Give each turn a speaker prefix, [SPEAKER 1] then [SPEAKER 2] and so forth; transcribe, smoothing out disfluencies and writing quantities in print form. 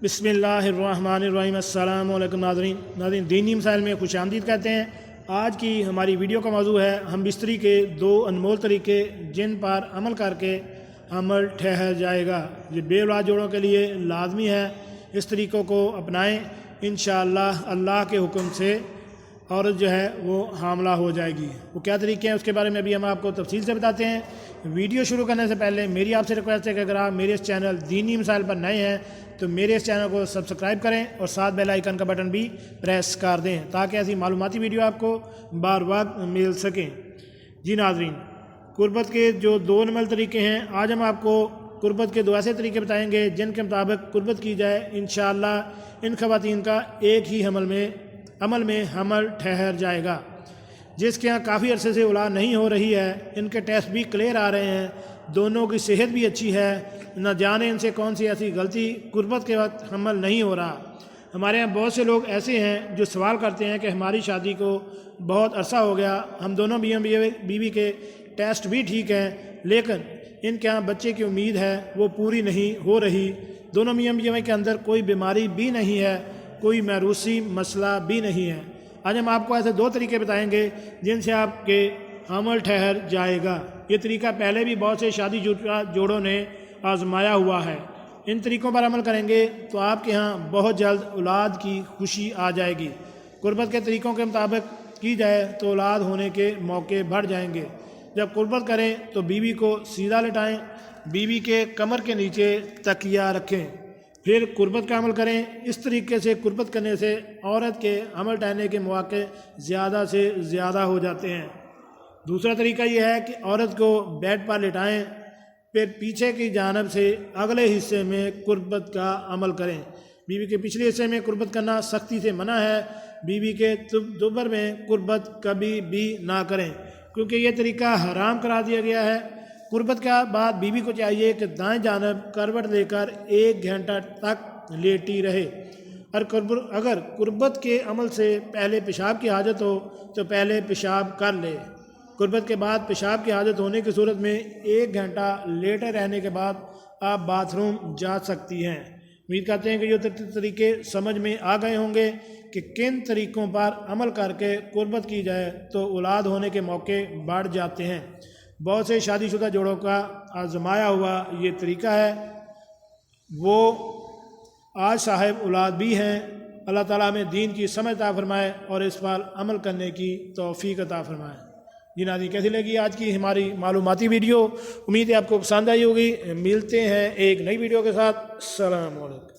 [SPEAKER 1] بسم اللہ الرحمن الرحیم۔ السلام علیکم ناظرین دینی مسائل میں خوش آمدید کہتے ہیں۔ آج کی ہماری ویڈیو کا موضوع ہے ہم بستری کے دو انمول طریقے جن پر عمل کر کے حمل ٹھہر جائے گا۔ یہ بے اولاد جوڑوں کے لیے لازمی ہے، اس طریقوں کو اپنائیں، انشاءاللہ اللہ کے حکم سے عورت جو ہے وہ حاملہ ہو جائے گی۔ وہ کیا طریقے ہیں اس کے بارے میں ابھی ہم آپ کو تفصیل سے بتاتے ہیں۔ ویڈیو شروع کرنے سے پہلے میری آپ سے ریکویسٹ ہے کہ اگر آپ میرے اس چینل دینی مسائل پر نئے ہیں تو میرے اس چینل کو سبسکرائب کریں اور ساتھ بیل آئیکن کا بٹن بھی پریس کر دیں تاکہ ایسی معلوماتی ویڈیو آپ کو بار وقت مل سکیں۔ جی ناظرین، قربت کے جو دو نمل طریقے ہیں، آج ہم آپ کو قربت کے دو ایسے طریقے بتائیں گے جن کے مطابق قربت کی جائے انشاءاللہ ان خواتین کا ایک ہی عمل میں حمل ٹھہر جائے گا۔ جس کے ہاں کافی عرصے سے اولاد نہیں ہو رہی ہے، ان کے ٹیسٹ بھی کلیئر آ رہے ہیں، دونوں کی صحت بھی اچھی ہے، نہ جانے ان سے کون سی ایسی غلطی قربت کے وقت حمل نہیں ہو رہا۔ ہمارے یہاں بہت سے لوگ ایسے ہیں جو سوال کرتے ہیں کہ ہماری شادی کو بہت عرصہ ہو گیا، ہم دونوں میاں بیوی کے ٹیسٹ بھی ٹھیک ہیں، لیکن ان کے ہاں بچے کی امید ہے وہ پوری نہیں ہو رہی، دونوں میاں بیوی کے اندر کوئی بیماری بھی نہیں ہے، کوئی موروثی مسئلہ بھی نہیں ہے۔ آج ہم آپ کو ایسے دو طریقے بتائیں گے جن سے آپ کے حمل ٹھہر جائے گا۔ یہ طریقہ پہلے بھی بہت سے شادی جوڑوں نے آزمایا ہوا ہے۔ ان طریقوں پر عمل کریں گے تو آپ کے ہاں بہت جلد اولاد کی خوشی آ جائے گی۔ قربت کے طریقوں کے مطابق کی جائے تو اولاد ہونے کے موقع بڑھ جائیں گے۔ جب قربت کریں تو بیوی کو سیدھا لٹائیں، بیوی کے کمر کے نیچے تکیہ رکھیں، پھر قربت کا عمل کریں۔ اس طریقے سے قربت کرنے سے عورت کے حمل ٹھہرنے کے مواقع زیادہ سے زیادہ ہو جاتے ہیں۔ دوسرا طریقہ یہ ہے کہ عورت کو بیڈ پر لٹائیں، پھر پیچھے کی جانب سے اگلے حصے میں قربت کا عمل کریں۔ بیوی کے پچھلے حصے میں قربت کرنا سختی سے منع ہے، بیوی کے دوبر میں قربت کبھی بھی نہ کریں کیونکہ یہ طریقہ حرام قرار دیا گیا ہے۔ قربت کے بعد بیوی کو چاہیے کہ دائیں جانب کروٹ لے کر 1 گھنٹہ تک لیٹی رہے۔ اگر قربت کے عمل سے پہلے پیشاب کی حاجت ہو تو پہلے پیشاب کر لے۔ قربت کے بعد پیشاب کی حاجت ہونے کی صورت میں 1 گھنٹہ لیٹے رہنے کے بعد آپ باتھ روم جا سکتی ہیں۔ امید کرتے ہیں کہ یہ طریقے سمجھ میں آ گئے ہوں گے کہ کن طریقوں پر عمل کر کے قربت کی جائے تو اولاد ہونے کے موقع بڑھ جاتے ہیں۔ بہت سے شادی شدہ جوڑوں کا آزمایا ہوا یہ طریقہ ہے، وہ آج صاحب اولاد بھی ہیں۔ اللہ تعالیٰ ہمیں دین کی سمجھ عطا فرمائے اور اس پر عمل کرنے کی توفیق عطا فرمائے۔ جی ناظرین، کیسی لگی آج کی ہماری معلوماتی ویڈیو؟ امید ہے آپ کو پسند آئی ہوگی۔ ملتے ہیں ایک نئی ویڈیو کے ساتھ۔ السلام علیکم۔